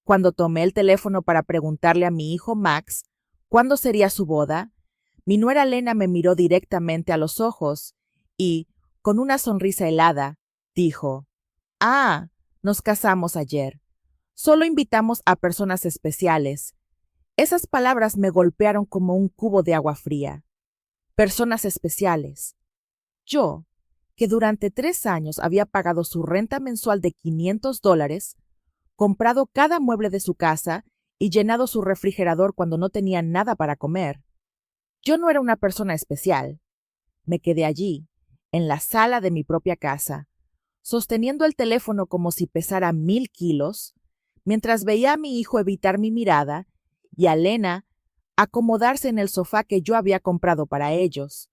Cuando tomé el teléfono para preguntarle a mi hijo Max cuándo sería su boda, mi nuera Lena me miró directamente a los ojos y, con una sonrisa helada, dijo: «Ah, nos casamos ayer. Solo invitamos a personas especiales». Esas palabras me golpearon como un cubo de agua fría. Personas especiales. Yo, que durante 3 años había pagado su renta mensual de $500, comprado cada mueble de su casa y llenado su refrigerador cuando no tenía nada para comer. Yo no era una persona especial. Me quedé allí, en la sala de mi propia casa, sosteniendo el teléfono como si pesara 1000 kilos, mientras veía a mi hijo evitar mi mirada y a Lena acomodarse en el sofá que yo había comprado para ellos.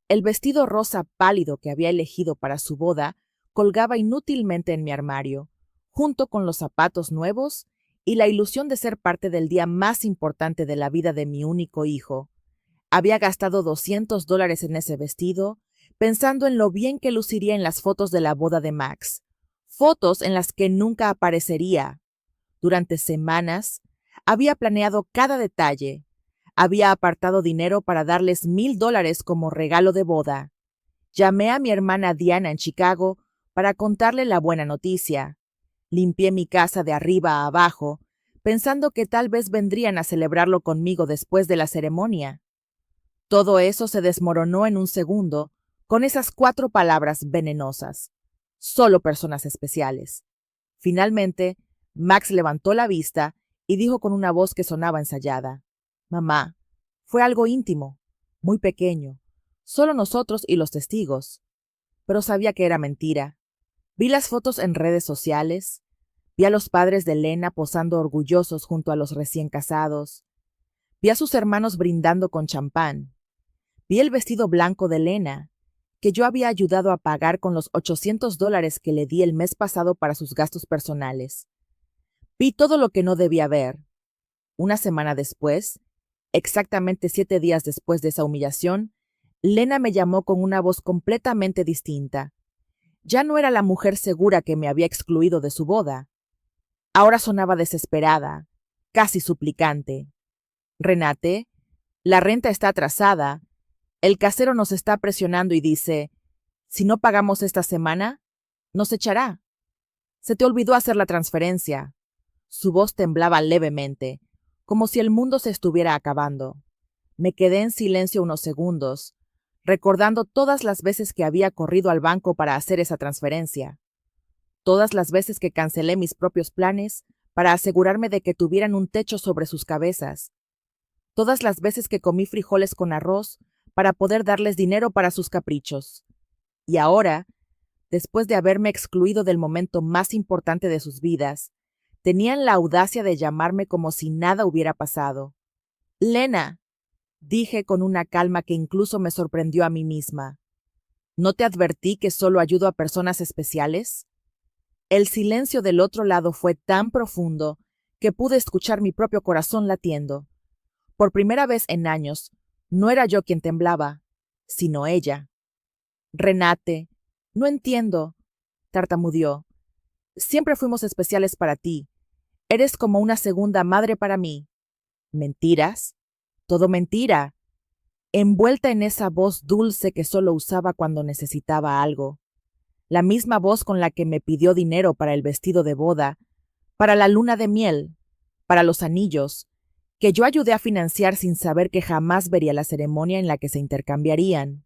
El vestido rosa pálido que había elegido para su boda colgaba inútilmente en mi armario, junto con los zapatos nuevos y la ilusión de ser parte del día más importante de la vida de mi único hijo. Había gastado $200 en ese vestido, pensando en lo bien que luciría en las fotos de la boda de Max, fotos en las que nunca aparecería. Durante semanas, había planeado cada detalle. Había apartado dinero para darles $1000 como regalo de boda. Llamé a mi hermana Diana en Chicago para contarle la buena noticia. Limpié mi casa de arriba a abajo, pensando que tal vez vendrían a celebrarlo conmigo después de la ceremonia. Todo eso se desmoronó en un segundo con esas 4 palabras venenosas. Solo personas especiales. Finalmente, Max levantó la vista y dijo con una voz que sonaba ensayada: «Mamá, fue algo íntimo, muy pequeño, solo nosotros y los testigos». Pero sabía que era mentira. Vi las fotos en redes sociales, vi a los padres de Lena posando orgullosos junto a los recién casados, vi a sus hermanos brindando con champán, vi el vestido blanco de Lena, que yo había ayudado a pagar con los $800 que le di el mes pasado para sus gastos personales. Vi todo lo que no debía ver. Una semana después, exactamente 7 días después de esa humillación, Lena me llamó con una voz completamente distinta. Ya no era la mujer segura que me había excluido de su boda. Ahora sonaba desesperada, casi suplicante. «Renate, la renta está atrasada. El casero nos está presionando y dice, si no pagamos esta semana, nos echará. Se te olvidó hacer la transferencia». Su voz temblaba levemente, como si el mundo se estuviera acabando. Me quedé en silencio unos segundos, recordando todas las veces que había corrido al banco para hacer esa transferencia. Todas las veces que cancelé mis propios planes para asegurarme de que tuvieran un techo sobre sus cabezas. Todas las veces que comí frijoles con arroz para poder darles dinero para sus caprichos. Y ahora, después de haberme excluido del momento más importante de sus vidas, tenían la audacia de llamarme como si nada hubiera pasado. «Lena», dije con una calma que incluso me sorprendió a mí misma, «¿no te advertí que solo ayudo a personas especiales?». El silencio del otro lado fue tan profundo que pude escuchar mi propio corazón latiendo. Por primera vez en años, no era yo quien temblaba, sino ella. «Renate, no entiendo», tartamudeó. «Siempre fuimos especiales para ti. Eres como una segunda madre para mí». «¿Mentiras? Todo mentira», envuelta en esa voz dulce que solo usaba cuando necesitaba algo. La misma voz con la que me pidió dinero para el vestido de boda, para la luna de miel, para los anillos, que yo ayudé a financiar sin saber que jamás vería la ceremonia en la que se intercambiarían.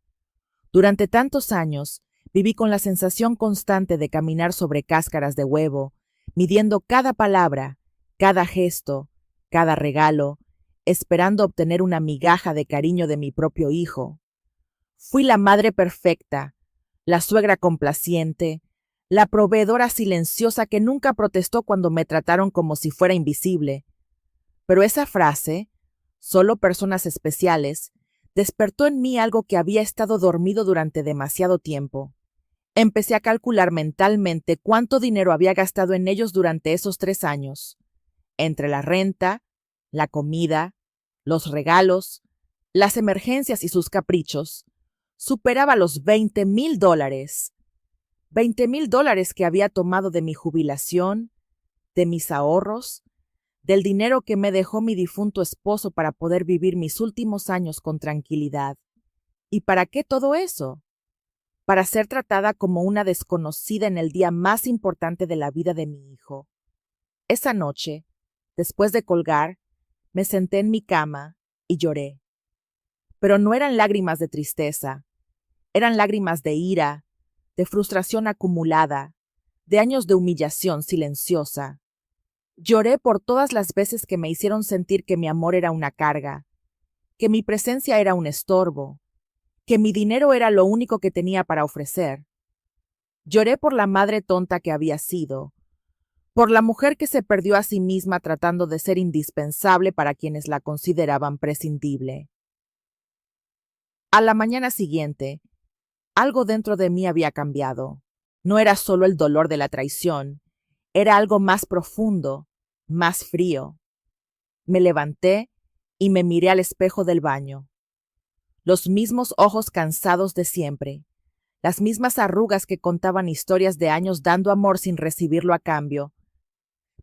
Durante tantos años, viví con la sensación constante de caminar sobre cáscaras de huevo, midiendo cada palabra, cada gesto, cada regalo, esperando obtener una migaja de cariño de mi propio hijo. Fui la madre perfecta, la suegra complaciente, la proveedora silenciosa que nunca protestó cuando me trataron como si fuera invisible. Pero esa frase, solo personas especiales, despertó en mí algo que había estado dormido durante demasiado tiempo. Empecé a calcular mentalmente cuánto dinero había gastado en ellos durante esos 3 años. Entre la renta, la comida, los regalos, las emergencias y sus caprichos, superaba los $20,000. $20,000 que había tomado de mi jubilación, de mis ahorros, del dinero que me dejó mi difunto esposo para poder vivir mis últimos años con tranquilidad. ¿Y para qué todo eso? Para ser tratada como una desconocida en el día más importante de la vida de mi hijo. Esa noche, después de colgar, me senté en mi cama y lloré. Pero no eran lágrimas de tristeza, eran lágrimas de ira, de frustración acumulada, de años de humillación silenciosa. Lloré por todas las veces que me hicieron sentir que mi amor era una carga, que mi presencia era un estorbo, que mi dinero era lo único que tenía para ofrecer. Lloré por la madre tonta que había sido, por la mujer que se perdió a sí misma tratando de ser indispensable para quienes la consideraban prescindible. A la mañana siguiente, algo dentro de mí había cambiado. No era solo el dolor de la traición, era algo más profundo, más frío. Me levanté y me miré al espejo del baño. Los mismos ojos cansados de siempre, las mismas arrugas que contaban historias de años dando amor sin recibirlo a cambio.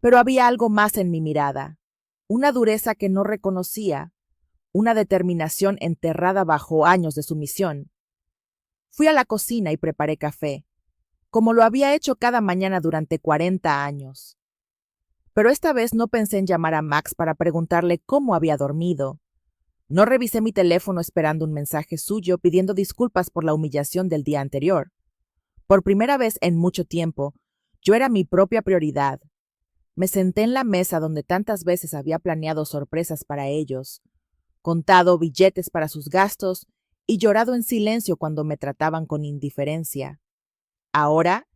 Pero había algo más en mi mirada, una dureza que no reconocía, una determinación enterrada bajo años de sumisión. Fui a la cocina y preparé café, como lo había hecho cada mañana durante 40 años. Pero esta vez no pensé en llamar a Max para preguntarle cómo había dormido. No revisé mi teléfono esperando un mensaje suyo pidiendo disculpas por la humillación del día anterior. Por primera vez en mucho tiempo, yo era mi propia prioridad. Me senté en la mesa donde tantas veces había planeado sorpresas para ellos, contado billetes para sus gastos y llorado en silencio cuando me trataban con indiferencia. Ahora,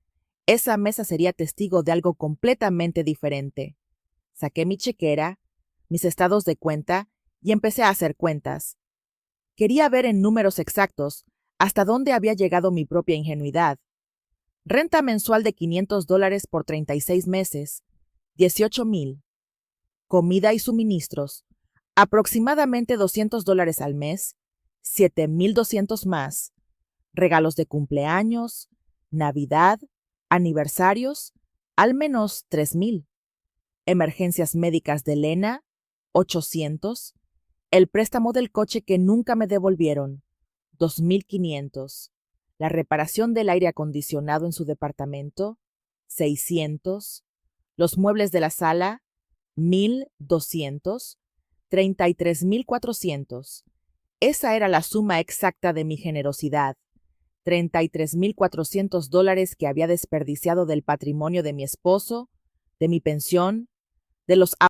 esa mesa sería testigo de algo completamente diferente. Saqué mi chequera, mis estados de cuenta y empecé a hacer cuentas. Quería ver en números exactos hasta dónde había llegado mi propia ingenuidad. Renta mensual de $500 por 36 meses, 18,000. Comida y suministros, aproximadamente $200 al mes, 7,200 más. Regalos de cumpleaños, Navidad, aniversarios, al menos 3,000. Emergencias médicas de Lena, 800. El préstamo del coche que nunca me devolvieron, 2,500. La reparación del aire acondicionado en su departamento, 600. Los muebles de la sala, 1,200. 33,400. Esa era la suma exacta de mi generosidad. $33,400 que había desperdiciado del patrimonio de mi esposo, de mi pensión, de los